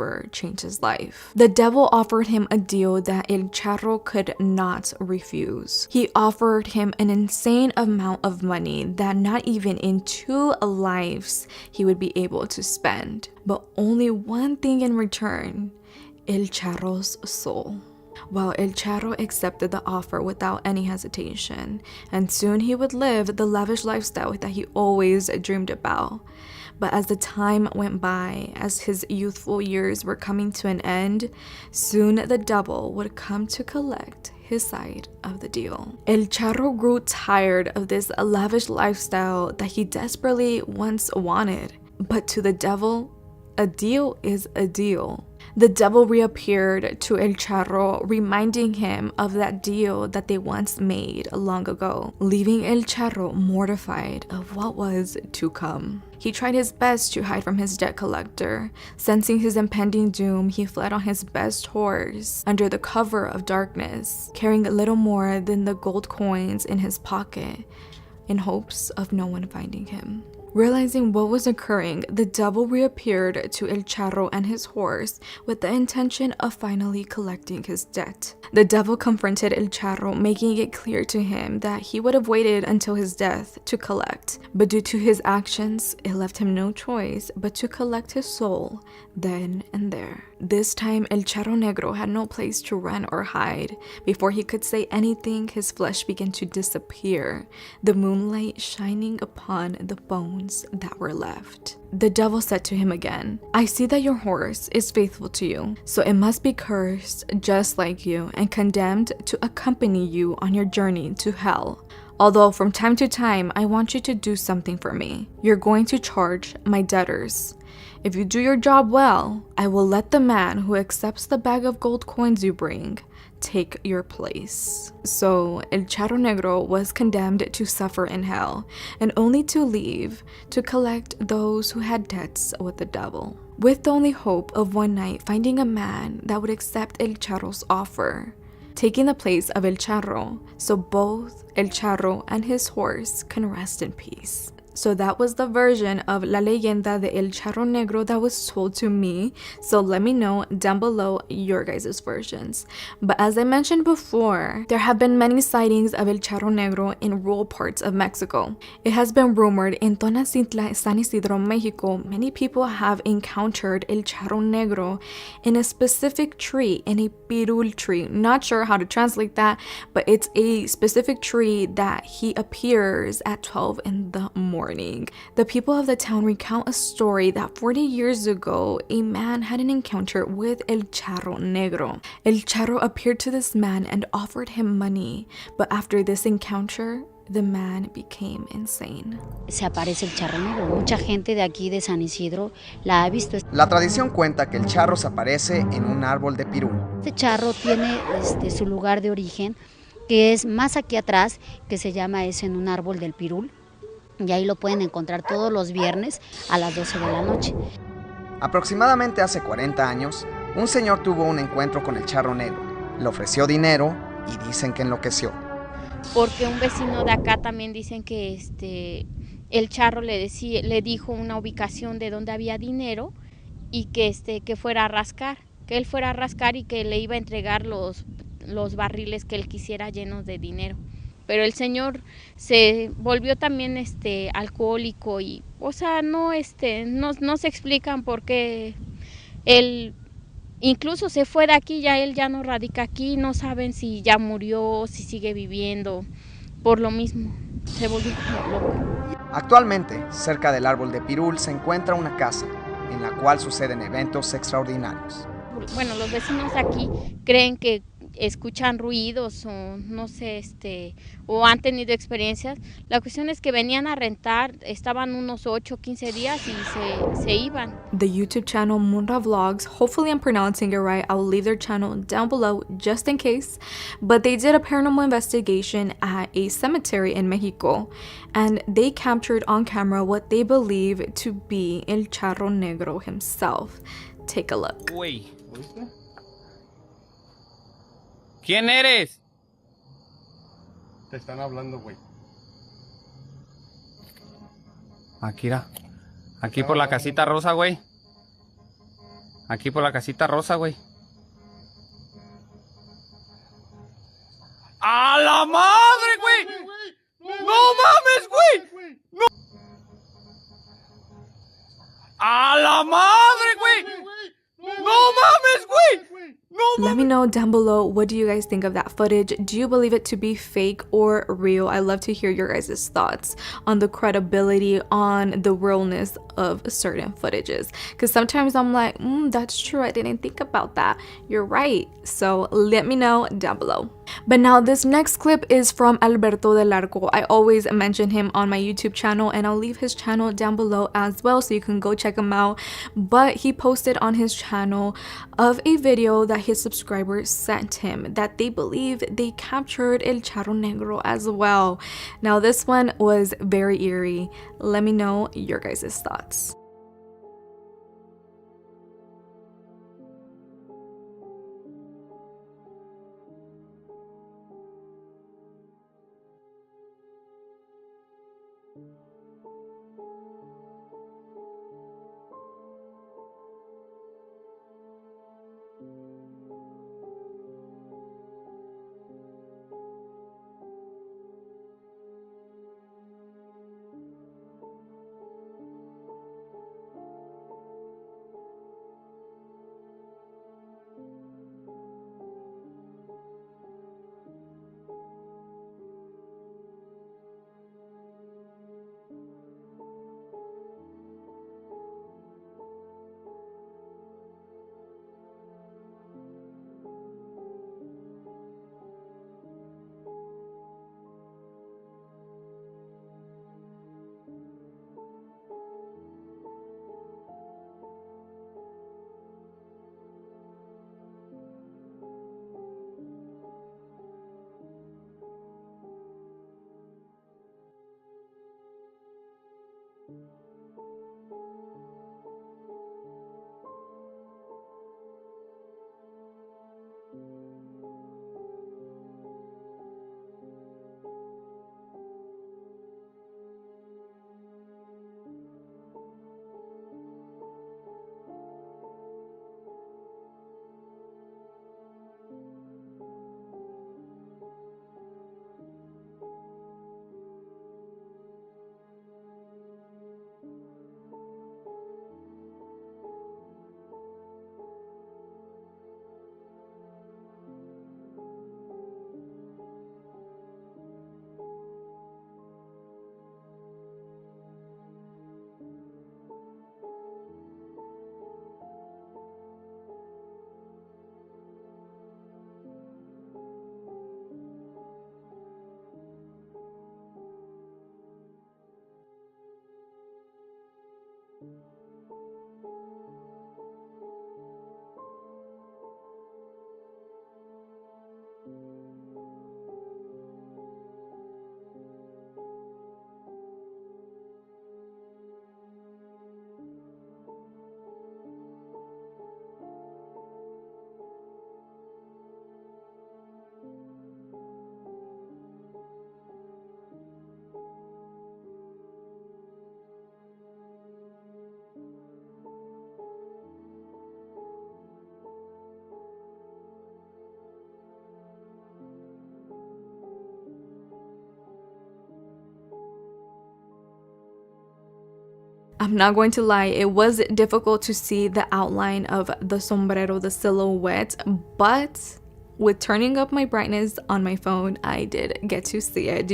offer changed his life. The devil offered him a deal that El Charro could not refuse. He offered him an insane amount of money that not even in 2 lives he would be able to spend, but only one thing in return: El Charro's soul. Well, El Charro accepted the offer without any hesitation, and soon he would live the lavish lifestyle that he always dreamed about. But as the time went by, as his youthful years were coming to an end, soon the devil would come to collect his side of the deal. El Charro grew tired of this lavish lifestyle that he desperately once wanted. But to the devil, a deal is a deal. The devil reappeared to El Charro, reminding him of that deal that they once made long ago, leaving El Charro mortified of what was to come. He tried his best to hide from his debt collector. Sensing his impending doom, he fled on his best horse under the cover of darkness, carrying little more than the gold coins in his pocket, in hopes of no one finding him. Realizing what was occurring, the devil reappeared to El Charro and his horse with the intention of finally collecting his debt. The devil confronted El Charro, making it clear to him that he would have waited until his death to collect, but due to his actions, it left him no choice but to collect his soul then and there. This time, El Charro Negro had no place to run or hide. Before he could say anything, his flesh began to disappear, the moonlight shining upon the bones that were left. The devil said to him again, "I see that your horse is faithful to you, so it must be cursed just like you and condemned to accompany you on your journey to hell. Although from time to time, I want you to do something for me. You're going to charge my debtors. If you do your job well, I will let the man who accepts the bag of gold coins you bring take your place." So El Charro Negro was condemned to suffer in hell, and only to leave to collect those who had debts with the devil, with the only hope of one night finding a man that would accept El Charro's offer, taking the place of El Charro, so both El Charro and his horse can rest in peace. So that was the version of La Leyenda de El Charro Negro that was told to me. So let me know down below your guys' versions. But as I mentioned before, there have been many sightings of El Charro Negro in rural parts of Mexico. It has been rumored in Tonacintla, San Isidro, Mexico, many people have encountered El Charro Negro in a specific tree, in a pirul tree. Not sure how to translate that, but it's a specific tree that he appears at 12 in the morning. The people of the town recount a story that 40 years ago, a man had an encounter with El Charro Negro. El Charro appeared to this man and offered him money, but after this encounter, the man became insane. Se aparece el charro negro. Mucha gente de aquí de San Isidro la ha visto. La tradición cuenta que el charro se aparece en un árbol de pirul. Este charro tiene su lugar de origen, que es más aquí atrás, que se llama en un árbol del pirul. Y ahí lo pueden encontrar todos los viernes a las 12 de la noche. Aproximadamente hace 40 años, un señor tuvo un encuentro con el charro negro. Le ofreció dinero y dicen que enloqueció. Porque un vecino de acá también dicen que el charro le dijo una ubicación de donde había dinero y que fuera a rascar, que él fuera a rascar y que le iba a entregar los barriles que él quisiera llenos de dinero. Pero el señor se volvió también alcohólico y, o sea, no se explican por qué él incluso se fue de aquí, ya él ya no radica aquí, no saben si ya murió, si sigue viviendo, por lo mismo, se volvió como loco. Actualmente, cerca del árbol de pirul se encuentra una casa en la cual suceden eventos extraordinarios. Bueno, los vecinos aquí creen que escuchan ruidos o no sé, o han tenido experiencias. La cuestión es que venían a rentar, estaban unos 8 o 15 días y se iban. The YouTube channel Munra Vlogs, hopefully I'm pronouncing it right, I'll leave their channel down below just in case, but they did a paranormal investigation at a cemetery in Mexico, and they captured on camera what they believe to be El Charro Negro himself. Take a look. Güey. ¿Quién eres? Te están hablando, güey. Aquí por la casita rosa, güey. Aquí por la casita rosa, güey. ¡A la madre, güey! ¡No mames, güey! ¡No! ¡A la madre, güey! ¡No mames, güey! Let me know down below, what do you guys think of that footage? Do you believe it to be fake or real? I love to hear your guys' thoughts on the credibility, on the realness of certain footages. Because sometimes I'm like, that's true, I didn't think about that. You're right. So let me know down below. But now this next clip is from Alberto del Arco. I always mention him on my YouTube channel, and I'll leave his channel down below as well so you can go check him out. But he posted on his channel of a video that his subscribers sent him that they believe they captured El Charro Negro as well. Now this one was very eerie. Let me know your guys' thoughts. I'm not going to lie, it was difficult to see the outline of the sombrero, the silhouette, but with turning up my brightness on my phone, I did get to see it.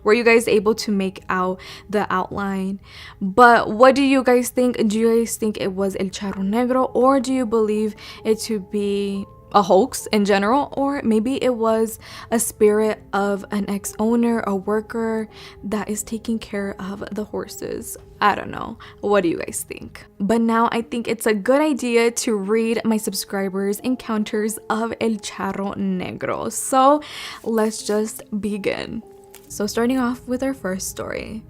Were you guys able to make out the outline? But what do you guys think? Do you guys think it was El Charro Negro, or do you believe it to be a hoax in general, or maybe it was a spirit of an ex-owner, a worker that is taking care of the horses? I don't know. What do you guys think? But now I think it's a good idea to read my subscribers' encounters of El Charro Negro. So let's just begin. So starting off with our first story.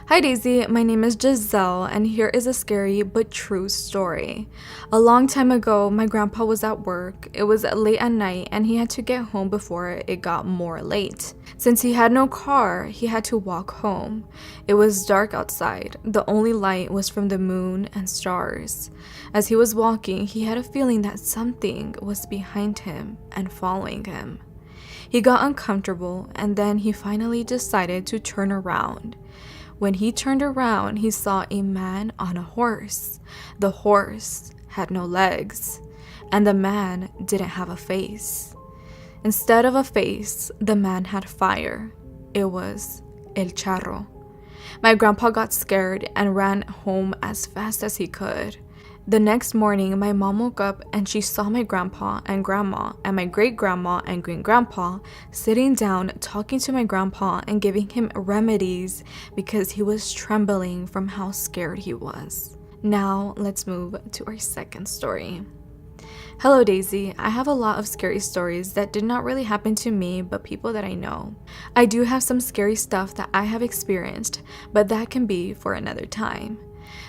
Hi Daisy, my name is Giselle, and here is a scary but true story. A long time ago, my grandpa was at work. It was late at night, and he had to get home before it got more late. Since he had no car, he had to walk home. It was dark outside. The only light was from the moon and stars. As he was walking, he had a feeling that something was behind him and following him. He got uncomfortable, and then he finally decided to turn around. When he turned around, he saw a man on a horse. The horse had no legs, and the man didn't have a face. Instead of a face, the man had fire. It was El Charro. My grandpa got scared and ran home as fast as he could. The next morning, my mom woke up and she saw my grandpa and grandma and my great-grandma and great-grandpa sitting down talking to my grandpa and giving him remedies because he was trembling from how scared he was. Now, let's move to our second story. Hello Daisy, I have a lot of scary stories that did not really happen to me but people that I know. I do have some scary stuff that I have experienced, but that can be for another time.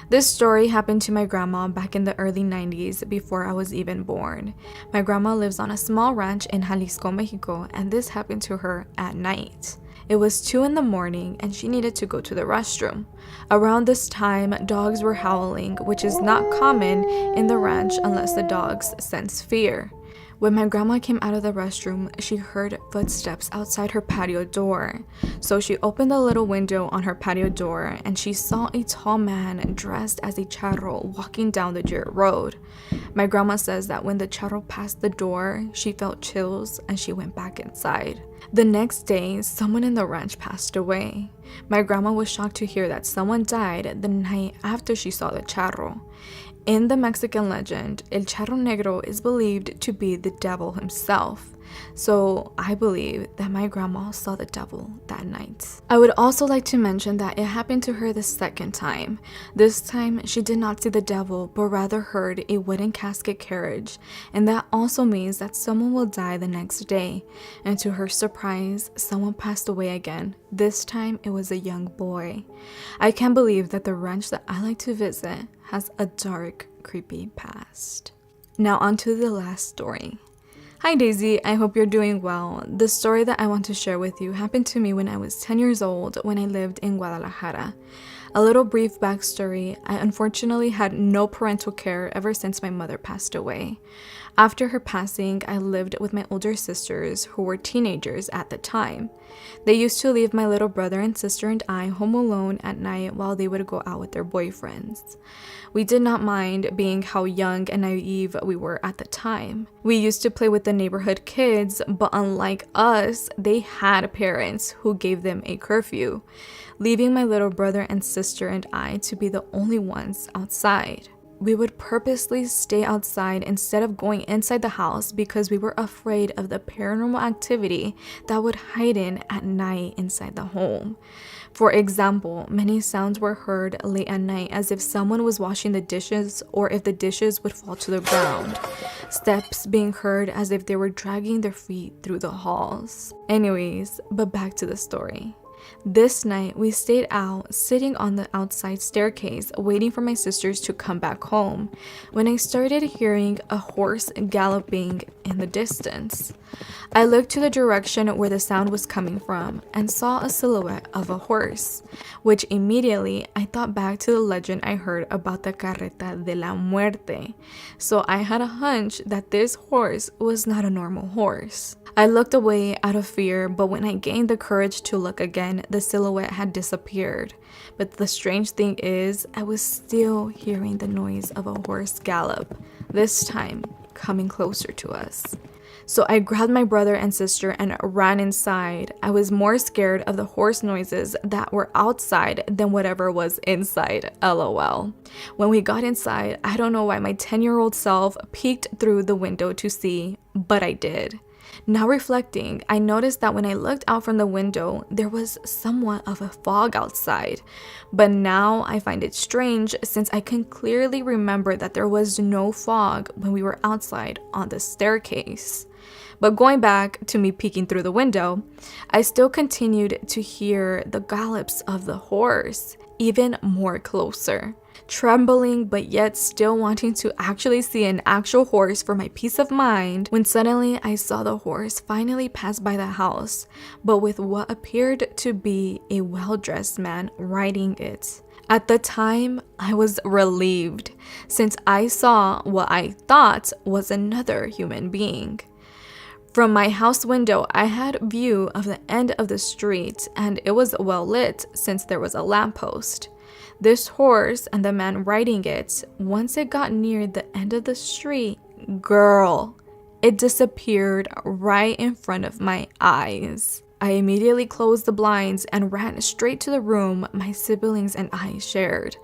This story happened to my grandma back in the early 90s before I was even born. My grandma lives on a small ranch in Jalisco, Mexico, and this happened to her at night. It was 2 in the morning and she needed to go to the restroom. Around this time, dogs were howling, which is not common in the ranch unless the dogs sense fear. When my grandma came out of the restroom, she heard footsteps outside her patio door. So she opened the little window on her patio door and she saw a tall man dressed as a charro walking down the dirt road. My grandma says that when the charro passed the door, she felt chills and she went back inside. The next day, someone in the ranch passed away. My grandma was shocked to hear that someone died the night after she saw the charro. In the Mexican legend, El Charro Negro is believed to be the devil himself. So I believe that my grandma saw the devil that night. I would also like to mention that it happened to her the second time. This time, she did not see the devil, but rather heard a wooden casket carriage. And that also means that someone will die the next day. And to her surprise, someone passed away again. This time, it was a young boy. I can't believe that the ranch that I like to visit has a dark, creepy past. Now on to the last story. Hi Daisy, I hope you're doing well. The story that I want to share with you happened to me when I was 10 years old when I lived in Guadalajara. A little brief backstory, I unfortunately had no parental care ever since my mother passed away. After her passing, I lived with my older sisters who were teenagers at the time. They used to leave my little brother and sister and I home alone at night while they would go out with their boyfriends. We did not mind being how young and naive we were at the time. We used to play with the neighborhood kids, but unlike us, they had parents who gave them a curfew, leaving my little brother and sister and I to be the only ones outside. We would purposely stay outside instead of going inside the house because we were afraid of the paranormal activity that would hide in at night inside the home. For example, many sounds were heard late at night as if someone was washing the dishes or if the dishes would fall to the ground. Steps being heard as if they were dragging their feet through the halls. Anyways, but back to the story. This night, we stayed out, sitting on the outside staircase, waiting for my sisters to come back home, when I started hearing a horse galloping in the distance. I looked to the direction where the sound was coming from and saw a silhouette of a horse, which immediately I thought back to the legend I heard about the Carreta de la Muerte. So I had a hunch that this horse was not a normal horse. I looked away out of fear, but when I gained the courage to look again, the silhouette had disappeared. But the strange thing is, I was still hearing the noise of a horse gallop, this time coming closer to us. So I grabbed my brother and sister and ran inside. I was more scared of the horse noises that were outside than whatever was inside, LOL. When we got inside, I don't know why my 10-year-old self peeked through the window to see, but I did. Now reflecting, I noticed that when I looked out from the window, there was somewhat of a fog outside. But now I find it strange since I can clearly remember that there was no fog when we were outside on the staircase. But going back to me peeking through the window, I still continued to hear the gallops of the horse. even more closer. Trembling but yet still wanting to actually see an actual horse for my peace of mind, when suddenly I saw the horse finally pass by the house, but with what appeared to be a well-dressed man riding it. At the time, I was relieved since I saw what I thought was another human being. From my house window, I had view of the end of the street, and it was well lit since there was a lamppost. This horse and the man riding it, once it got near the end of the street, girl, it disappeared right in front of my eyes. I immediately closed the blinds and ran straight to the room my siblings and I shared.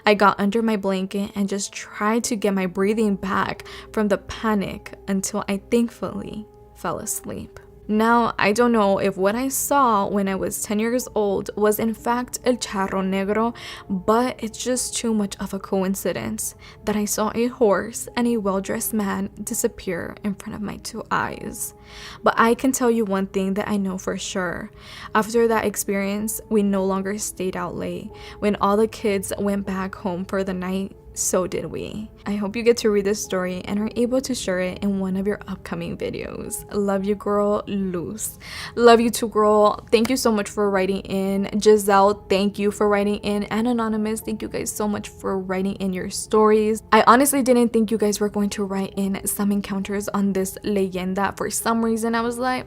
I got under my blanket and just tried to get my breathing back from the panic until I thankfully fell asleep. Now, I don't know if what I saw when I was 10 years old was in fact El Charro Negro, but it's just too much of a coincidence that I saw a horse and a well-dressed man disappear in front of my two eyes. But I can tell you one thing that I know for sure. After that experience, we no longer stayed out late. When all the kids went back home for the night, so did we. I hope you get to read this story and are able to share it in one of your upcoming videos. Love you, girl. Luz. Love you too, girl. Thank you so much for writing in. Giselle, thank you for writing in. And Anonymous, thank you guys so much for writing in your stories. I honestly didn't think you guys were going to write in some encounters on this leyenda. For some reason, I was like,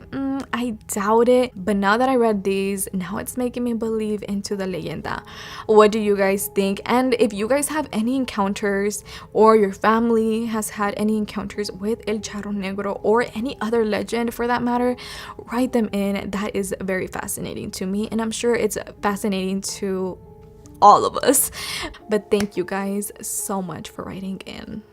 I doubt it. But now that I read these, now it's making me believe into the leyenda. What do you guys think? And if you guys have any encounters, or your family has had any encounters with El Charro Negro or any other legend for that matter, write them in. That is very fascinating to me, and I'm sure it's fascinating to all of us. But thank you guys so much for writing in.